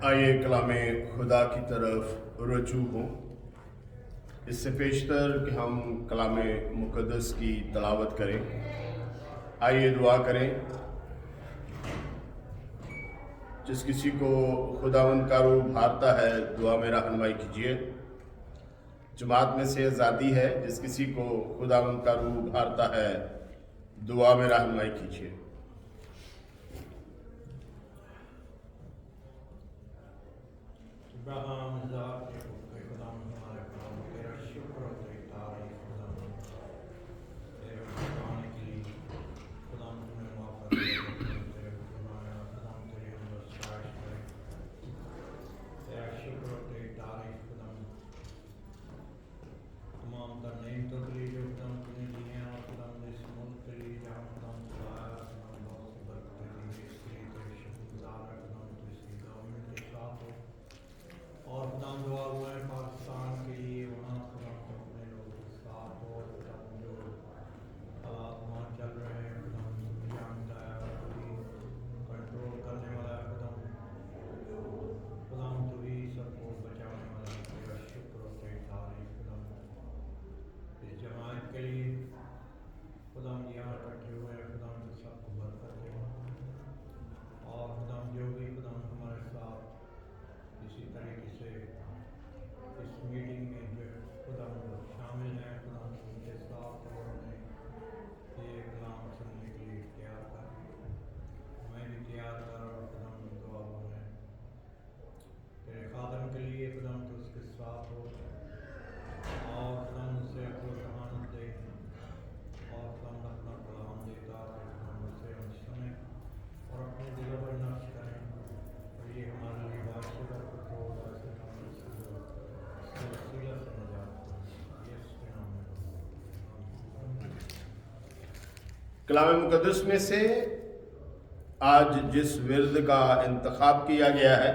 آئیے کلام خدا کی طرف رجوع ہوں۔ اس سے پیشتر کہ ہم کلام مقدس کی تلاوت کریں، آئیے دعا کریں۔ جس کسی کو خداوند کا روح بھارتا ہے دعا میں رہنمائی کیجیے۔ جماعت میں سے آزادی ہے، جس کسی کو خداوند کا روح بھارتا ہے دعا میں رہنمائی کیجیے۔ کلام مقدس میں سے آج جس ورد کا انتخاب کیا گیا ہے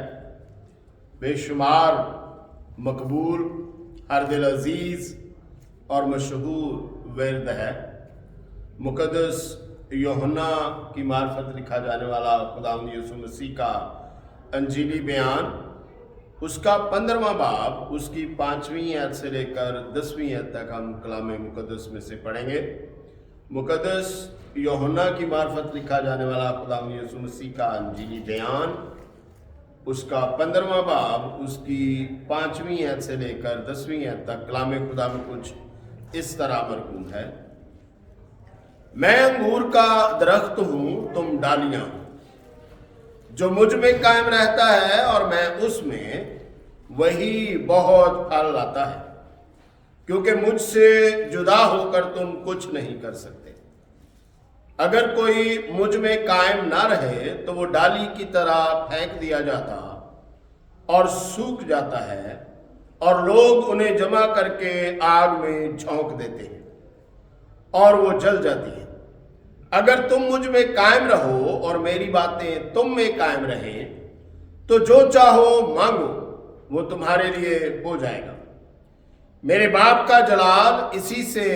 بے شمار مقبول، ہر دل عزیز اور مشہور ورد ہے۔ مقدس یوحنا کی معرفت لکھا جانے والا خداوند یسوع مسیح کا انجیلی بیان، اس کا 15واں باب، اس کی 5ویں آیت سے لے کر 10ویں آیت تک ہم کلام مقدس میں سے پڑھیں گے۔ مقدس یوحنا کی معرفت لکھا جانے والا خداوند یسوع مسیح کا انجیلی بیان، اس کا 15واں باب، اس کی 5ویں آیت سے لے کر 10ویں آیت تک کلام خدا میں کچھ اس طرح مرقوم ہے۔ میں انگور کا درخت ہوں، تم ڈالیاں ہو۔ جو مجھ میں قائم رہتا ہے اور میں اس میں، وہی بہت پھل لاتا ہے، کیونکہ مجھ سے جدا ہو کر تم کچھ نہیں کر سکتے۔ اگر کوئی مجھ میں قائم نہ رہے تو وہ ڈالی کی طرح پھینک دیا جاتا اور سوکھ جاتا ہے، اور لوگ انہیں جمع کر کے آگ میں جھونک دیتے ہیں اور وہ جل جاتی ہیں۔ اگر تم مجھ میں قائم رہو اور میری باتیں تم میں قائم رہیں تو جو چاہو مانگو وہ تمہارے لیے ہو جائے گا۔ میرے باپ کا جلال اسی سے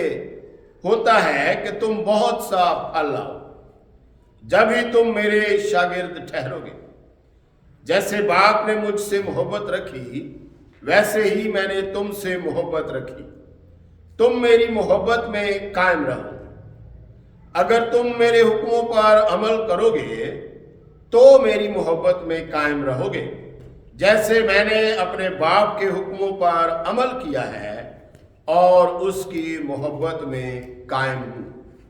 ہوتا ہے کہ تم بہت سا پھل لاؤ، جب ہی تم میرے شاگرد ٹھہرو گے۔ جیسے باپ نے مجھ سے محبت رکھی، ویسے ہی میں نے تم سے محبت رکھی۔ تم میری محبت میں قائم رہو۔ اگر تم میرے حکموں پر عمل کرو گے تو میری محبت میں قائم رہو گے، جیسے میں نے اپنے باپ کے حکموں پر عمل کیا ہے اور اس کی محبت میں قائم ہوں۔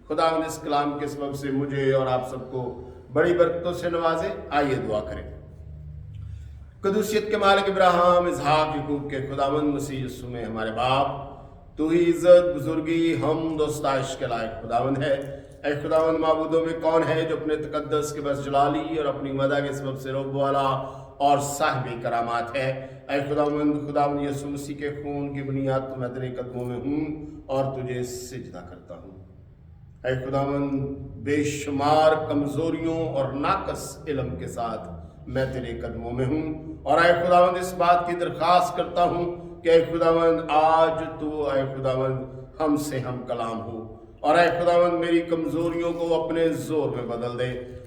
خداوند اس کلام کے سبب سے مجھے اور آپ سب کو بڑی برکتوں سے نوازے۔ آئیے دعا کریں۔ قدوسیت کے مالک ابراہیم، اسحاق، یعقوب کے خداوند مسیح یسوع میں ہمارے باپ، تو ہی عزت، بزرگی، حمد و ستائش کے لائق خداوند ہے۔ اے خداوند، معبودوں میں کون ہے جو اپنے تقدس کے بس جلالی اور اپنی مدح کے سبب سے رب والا اور صاحب کرامات ہے۔ اے خداوند یسوع مسیح کے خون کی بنیاد تو میں تیرے قدموں میں ہوں اور تجھے سجدہ کرتا ہوں۔ اے خداوند، بے شمار کمزوریوں اور ناقص علم کے ساتھ میں تیرے قدموں میں ہوں، اور اے خداوند اس بات کی درخواست کرتا ہوں کہ اے خداوند آج تو اے خداوند ہم سے ہم کلام ہو، اور اے خداوند میری کمزوریوں کو اپنے زور میں بدل دے،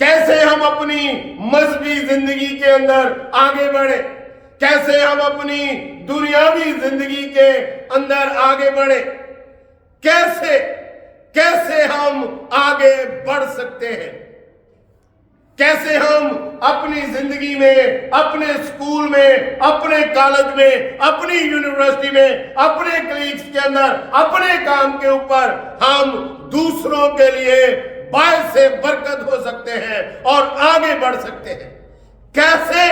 کیسے ہم اپنی مذہبی زندگی کے اندر آگے بڑھیں، کیسے ہم اپنی دنیاوی زندگی کے اندر آگے بڑھیں، کیسے ہم آگے بڑھ سکتے ہیں، کیسے ہم اپنی زندگی میں، اپنے اسکول میں، اپنے کالج میں، اپنی یونیورسٹی میں، اپنے کلیگز کے اندر، اپنے کام کے اوپر ہم دوسروں کے لیے باعث برکت ہو سکتے ہیں اور آگے بڑھ سکتے ہیں۔ کیسے؟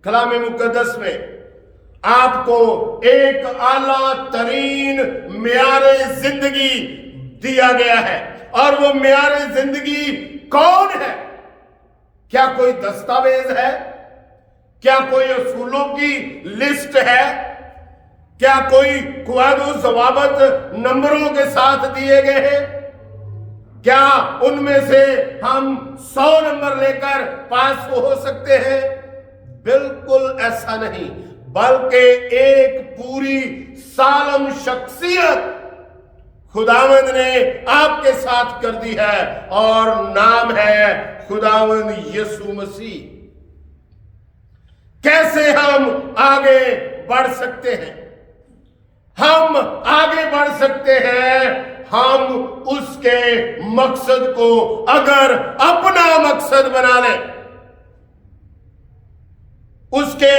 کلام مقدس میں آپ کو ایک اعلیٰ ترین معیار زندگی دیا گیا ہے، اور وہ معیار زندگی کون ہے؟ کیا کوئی دستاویز ہے؟ کیا کوئی اصولوں کی لسٹ ہے؟ کیا کوئی قواعد و ضوابط نمبروں کے ساتھ دیے گئے ہیں؟ کیا ان میں سے ہم 100 نمبر لے کر پاس ہو سکتے ہیں؟ بالکل ایسا نہیں، بلکہ ایک پوری سالم شخصیت خداوند نے آپ کے ساتھ کر دی ہے، اور نام ہے خداوند یسوع مسیح۔ کیسے ہم آگے بڑھ سکتے ہیں؟ ہم آگے بڑھ سکتے ہیں ہم اس کے مقصد کو اگر اپنا مقصد بنا لیں، اس کے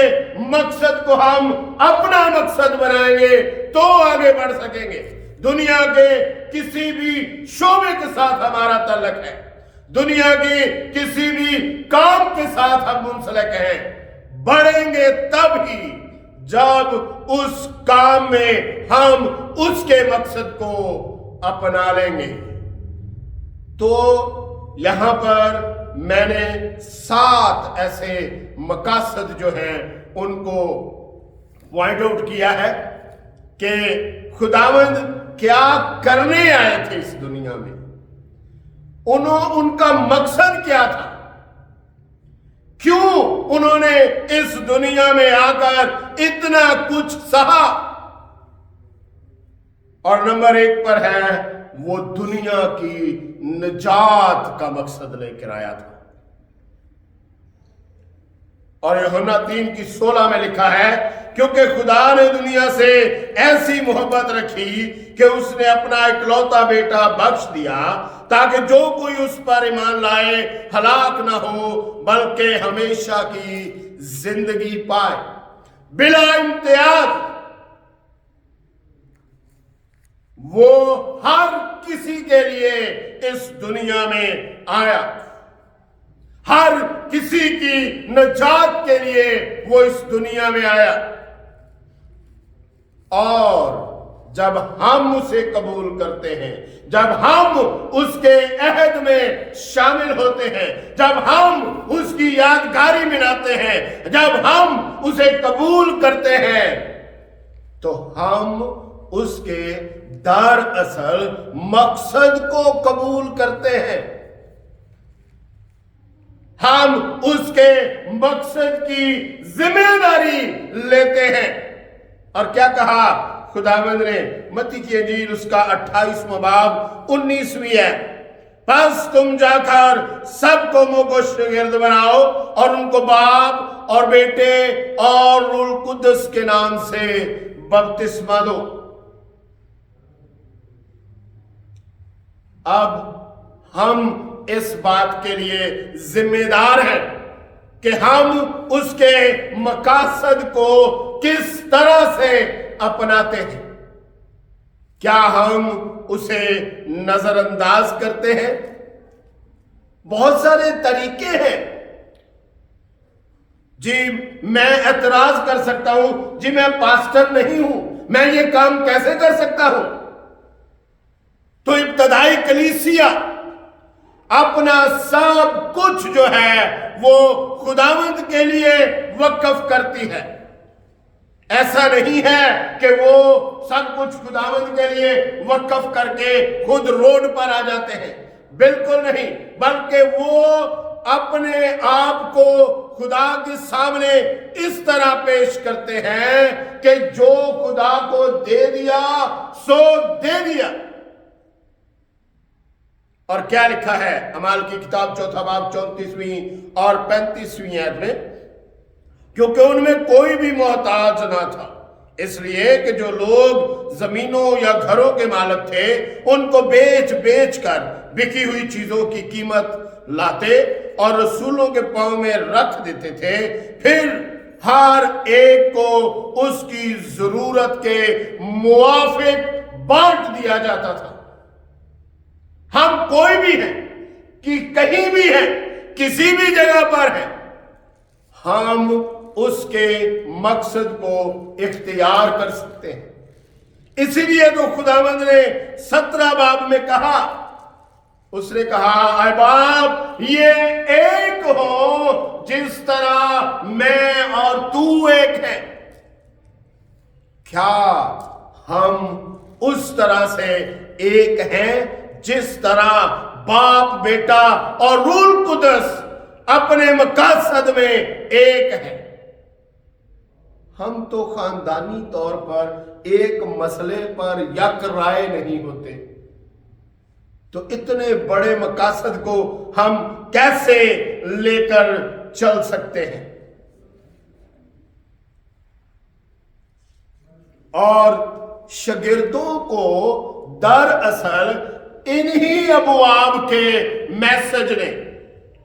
مقصد کو ہم اپنا مقصد بنائیں گے تو آگے بڑھ سکیں گے۔ دنیا کے کسی بھی شعبے کے ساتھ ہمارا تعلق ہے، دنیا کے کسی بھی کام کے ساتھ ہم منسلک ہیں، بڑھیں گے تب ہی جب اس کام میں ہم اس کے مقصد کو اپنا لیں گے۔ تو یہاں پر میں نے 7 ایسے مقاصد جو ہیں ان کو پوائنٹ آؤٹ کیا ہے کہ خداوند کیا کرنے آئے تھے اس دنیا میں، ان کا مقصد کیا تھا، کیوں انہوں نے اس دنیا میں آ کر اتنا کچھ سہا، اور نمبر 1 پر ہے وہ دنیا کی نجات کا مقصد لے کر آیا تھا۔ اور یوحنا 3:16 میں لکھا ہے، کیونکہ خدا نے دنیا سے ایسی محبت رکھی کہ اس نے اپنا اکلوتا بیٹا بخش دیا، تاکہ جو کوئی اس پر ایمان لائے ہلاک نہ ہو بلکہ ہمیشہ کی زندگی پائے۔ بلا امتیاز وہ ہر کسی کے لیے اس دنیا میں آیا، ہر کسی کی نجات کے لیے وہ اس دنیا میں آیا، اور جب ہم اسے قبول کرتے ہیں، جب ہم اس کے عہد میں شامل ہوتے ہیں، جب ہم اس کی یادگاری مناتے ہیں، جب ہم اسے قبول کرتے ہیں، تو ہم اس کے دراصل مقصد کو قبول کرتے ہیں، ہم اس کے مقصد کی ذمہ داری لیتے ہیں۔ اور کیا کہا خداوند نے؟ متی کی انجیل اس کا 28واں باب 19ویں ہے، پس تم جا کر سب کو منہ کو شاگرد بناؤ اور ان کو باپ اور بیٹے اور روح القدس کے نام سے بپتسمہ دو۔ اب ہم اس بات کے لیے ذمہ دار ہیں کہ ہم اس کے مقاصد کو کس طرح سے اپناتے ہیں۔ کیا ہم اسے نظر انداز کرتے ہیں؟ بہت سارے طریقے ہیں۔ جی میں اعتراض کر سکتا ہوں، جی میں پاسٹر نہیں ہوں، میں یہ کام کیسے کر سکتا ہوں؟ تو ابتدائی کلیسیا اپنا سب کچھ جو ہے وہ خداوند کے لیے وقف کرتی ہے۔ ایسا نہیں ہے کہ وہ سب کچھ خداوند کے لیے وقف کر کے خود روڈ پر آ جاتے ہیں، بالکل نہیں، بلکہ وہ اپنے آپ کو خدا کے سامنے اس طرح پیش کرتے ہیں کہ جو خدا کو دے دیا سو دے دیا۔ اور کیا لکھا ہے اعمال کی کتاب 4 باب 34ویں اور 35ویں آیت میں؟ کیونکہ ان میں کوئی بھی محتاج نہ تھا، اس لیے کہ جو لوگ زمینوں یا گھروں کے مالک تھے ان کو بیچ بیچ کر بکی ہوئی چیزوں کی قیمت لاتے اور رسولوں کے پاؤں میں رکھ دیتے تھے، پھر ہر ایک کو اس کی ضرورت کے موافق بانٹ دیا جاتا تھا۔ ہم کوئی بھی ہیں کہ کہیں بھی ہیں، کسی بھی جگہ پر ہیں، ہم اس کے مقصد کو اختیار کر سکتے ہیں۔ اسی لیے تو خداوند نے 17 باب میں کہا، اس نے کہا اے باپ یہ ایک ہو جس طرح میں اور تو ایک ہے۔ کیا ہم اس طرح سے ایک ہیں جس طرح باپ، بیٹا اور روح القدس اپنے مقاصد میں ایک ہے؟ ہم تو خاندانی طور پر ایک مسئلے پر یک رائے نہیں ہوتے، تو اتنے بڑے مقاصد کو ہم کیسے لے کر چل سکتے ہیں؟ اور شاگردوں کو دراصل انہی ابواب کے میسج نے،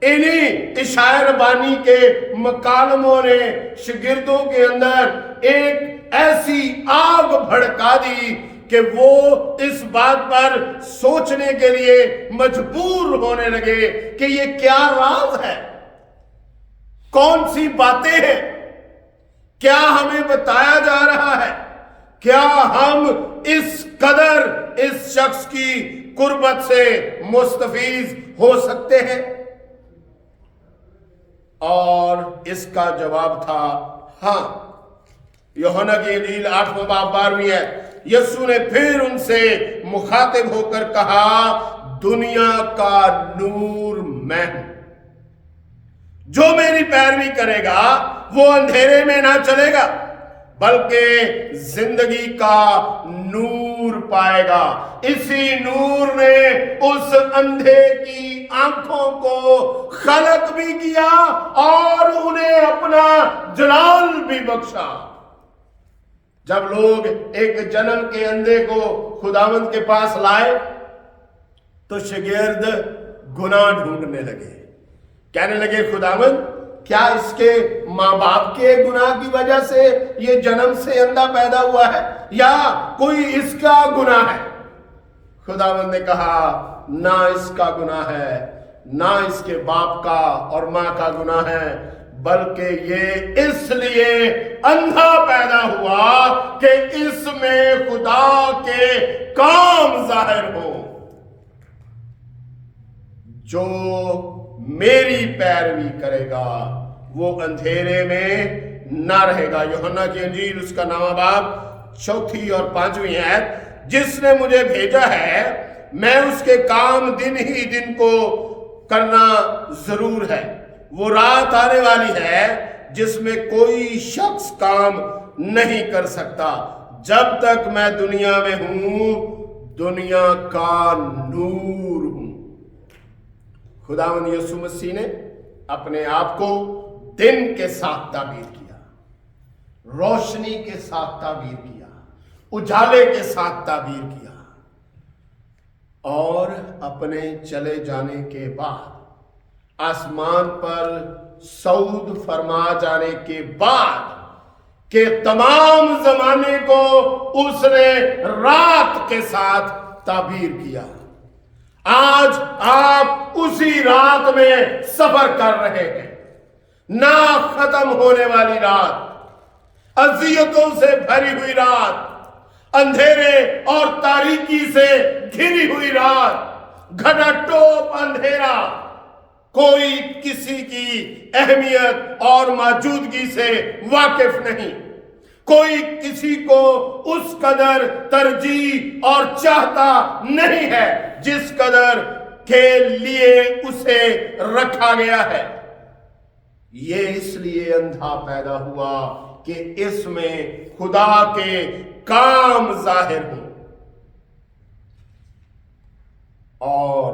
انہی عشاء ربانی کے مکالموں نے شاگردوں کے اندر ایک ایسی آگ بھڑکا دی کہ وہ اس بات پر سوچنے کے لیے مجبور ہونے لگے کہ یہ کیا راز ہے، کون سی باتیں ہیں، کیا ہمیں بتایا جا رہا ہے، کیا ہم اس قدر اس شخص کی قربت سے مستفیض ہو سکتے ہیں؟ اور اس کا جواب تھا ہاں۔ یوحنا کی انجیل 8 باب 12 ہے، یسوع نے پھر ان سے مخاطب ہو کر کہا دنیا کا نور میں ہوں، جو میری پیروی کرے گا وہ اندھیرے میں نہ چلے گا بلکہ زندگی کا نور پائے گا۔ اسی نور نے اس اندھے کی آنکھوں کو خلق بھی کیا اور انہیں اپنا جلال بھی بخشا۔ جب لوگ ایک جنم کے اندھے کو خداوند کے پاس لائے تو شاگرد گناہ ڈھونڈنے لگے، کہنے لگے خداوند کیا اس کے ماں باپ کے گناہ کی وجہ سے یہ جنم سے اندھا پیدا ہوا ہے یا کوئی اس کا گناہ ہے؟ خداوند نے کہا نہ اس کا گناہ ہے، نہ اس کے باپ کا اور ماں کا گناہ ہے، بلکہ یہ اس لیے اندھا پیدا ہوا کہ اس میں خدا کے کام ظاہر ہو۔ جو میری پیروی کرے گا وہ اندھیرے میں نہ رہے گا۔ یوحنا کی انجیل اس کا 9 باب 4 اور 5 آیت، جس نے مجھے بھیجا ہے میں اس کے کام دن ہی دن کو کرنا ضرور ہے۔ وہ رات آنے والی ہے جس میں کوئی شخص کام نہیں کر سکتا جب تک میں دنیا میں ہوں، دنیا کا نور ہوں۔ خداوند یسوع مسیح نے اپنے آپ کو دن کے ساتھ تعبیر کیا، روشنی کے ساتھ تعبیر کیا، اجالے کے ساتھ تعبیر کیا، اور اپنے چلے جانے کے بعد آسمان پر صعود فرما جانے کے بعد کہ تمام زمانے کو اس نے رات کے ساتھ تعبیر کیا۔ آج آپ اسی رات میں سفر کر رہے ہیں، نہ ختم ہونے والی رات، اذیتوں سے بھری ہوئی رات، اندھیرے اور تاریکی سے گھری ہوئی رات، گھٹا ٹوپ اندھیرا، کوئی کسی کی اہمیت اور موجودگی سے واقف نہیں، کوئی کسی کو اس قدر ترجیح اور چاہتا نہیں ہے جس قدر کے لیے اسے رکھا گیا ہے۔ یہ اس لیے اندھا پیدا ہوا کہ اس میں خدا کے کام ظاہر ہوں، اور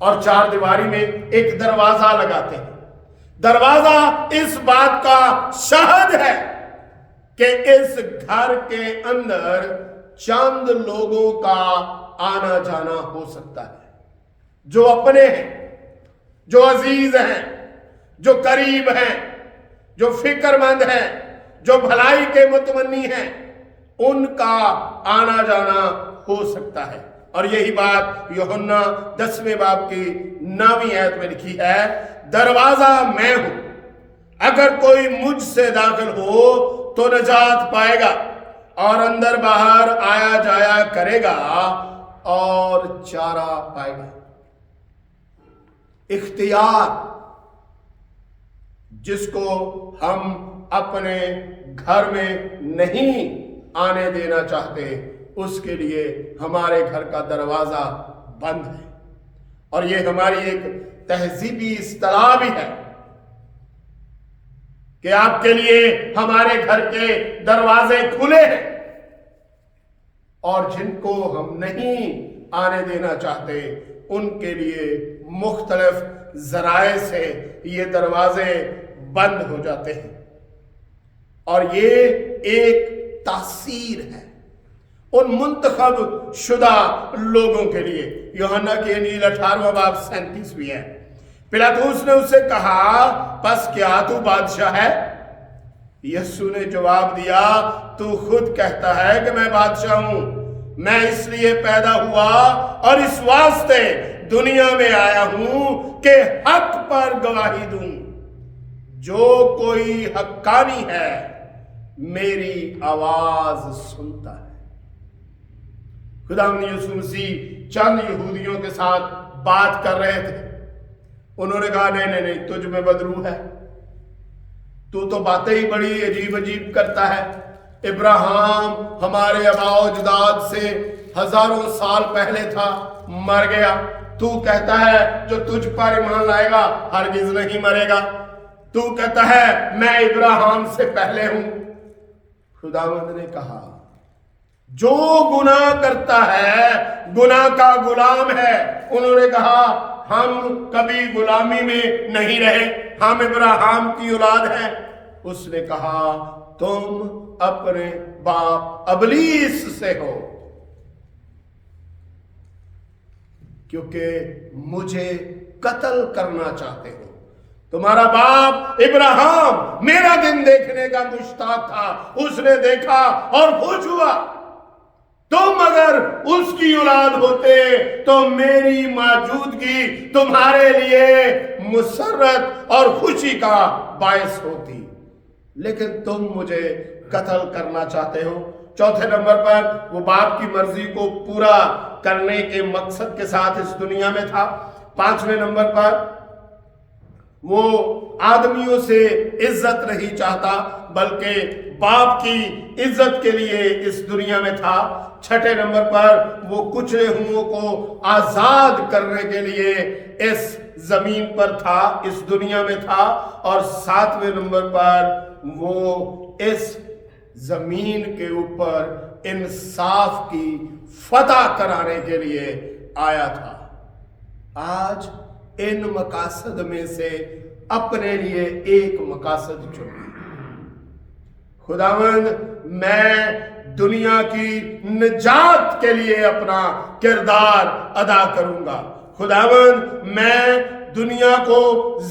اور چار دیواری میں ایک دروازہ لگاتے ہیں۔ دروازہ اس بات کا شاہد ہے کہ اس گھر کے اندر چند لوگوں کا آنا جانا ہو سکتا ہے، جو اپنے ہیں، جو عزیز ہیں، جو قریب ہیں، جو فکر مند ہیں، جو بھلائی کے متمنی ہیں، ان کا آنا جانا ہو سکتا ہے۔ اور یہی بات یوحنا 10ویں باب کی 9ویں آیت میں لکھی ہے، دروازہ میں ہوں، اگر کوئی مجھ سے داخل ہو تو نجات پائے گا اور اندر باہر آیا جایا کرے گا اور چارہ پائے گا۔ اختیار جس کو ہم اپنے گھر میں نہیں آنے دینا چاہتے، اس کے لیے ہمارے گھر کا دروازہ بند ہے۔ اور یہ ہماری ایک تہذیبی اصطلاح بھی ہے کہ آپ کے لیے ہمارے گھر کے دروازے کھلے ہیں، اور جن کو ہم نہیں آنے دینا چاہتے ان کے لیے مختلف ذرائع سے یہ دروازے بند ہو جاتے ہیں۔ اور یہ ایک تاثیر ہے ان منتخب شدہ لوگوں کے لیے۔ یوحنا کی انجیل 18واں باب 37 ہے۔ پلاطوس نے اس سے کہا، پس کیا تو بادشاہ ہے؟ یسوع نے جواب دیا، تو خود کہتا ہے کہ میں بادشاہ ہوں۔ میں اس لیے پیدا ہوا اور اس واسطے دنیا میں آیا ہوں کہ حق پر گواہی دوں۔ جو کوئی حقانی ہے میری آواز سنتا ہے۔ خداوند یسوع مسیح چند یہودیوں کے ساتھ بات کر رہے تھے۔ انہوں نے کہا، نہیں، تجھ میں بدرو ہے، تو باتیں ہی بڑی عجیب عجیب کرتا ہے۔ ابراہیم ہمارے آباء و اجداد سے ہزاروں سال پہلے تھا، مر گیا۔ تو کہتا ہے جو تجھ پر ایمان لائے گا ہرگز نہیں مرے گا۔ تو کہتا ہے میں ابراہیم سے پہلے ہوں۔ خداوند نے کہا، جو گناہ کرتا ہے گناہ کا غلام ہے۔ انہوں نے کہا، ہم کبھی غلامی میں نہیں رہے، ہم ابراہیم کی اولاد ہیں۔ اس نے کہا، تم اپنے باپ ابلیس سے ہو، کیونکہ مجھے قتل کرنا چاہتے ہو۔ تمہارا باپ ابراہیم میرا دن دیکھنے کا مشتاق تھا، اس نے دیکھا اور خوش ہوا۔ تم اگر اس کی اولاد ہوتے تو میری موجودگی تمہارے لیے مسرت اور خوشی کا باعث ہوتی، لیکن تم مجھے قتل کرنا چاہتے ہو۔ چوتھے نمبر پر وہ باپ کی مرضی کو پورا کرنے کے مقصد کے ساتھ اس دنیا میں تھا۔ پانچویں نمبر پر وہ آدمیوں سے عزت نہیں چاہتا بلکہ باپ کی عزت کے لیے اس دنیا میں تھا۔ چھٹے نمبر پر وہ کچلے ہوئوں کو آزاد کرنے کے لیے اس زمین پر تھا، اس دنیا میں تھا۔ اور ساتویں نمبر پر وہ اس زمین کے اوپر انصاف کی فتح کرانے کے لیے آیا تھا۔ آج ان مقاصد میں سے اپنے لیے ایک مقاصد چنیں۔ خداوند میں دنیا کی نجات کے لیے اپنا کردار ادا کروں گا۔ خداوند میں دنیا کو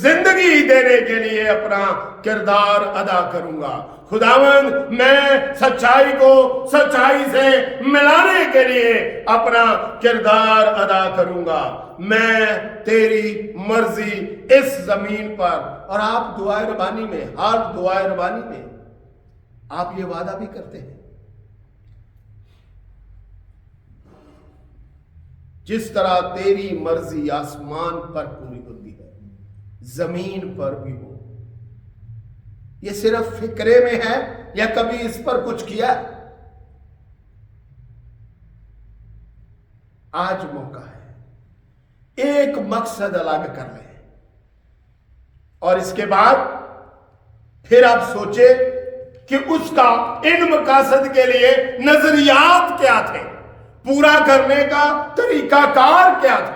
زندگی دینے کے لیے اپنا کردار ادا کروں گا۔ خداوند میں سچائی کو سچائی سے ملانے کے لیے اپنا کردار ادا کروں گا۔ میں تیری مرضی اس زمین پر، اور آپ دعائے ربانی میں، ہر دعائے ربانی میں آپ یہ وعدہ بھی کرتے ہیں، جس طرح تیری مرضی آسمان پر پوری ہوتی ہے زمین پر بھی ہو۔ یہ صرف فکرے میں ہے یا کبھی اس پر کچھ کیا؟ آج موقع ہے، ایک مقصد الگ کر لیں، اور اس کے بعد پھر آپ سوچے کہ اس کا ان مقاصد کے لیے نظریات کیا تھے، پورا کرنے کا طریقہ کار کیا تھا۔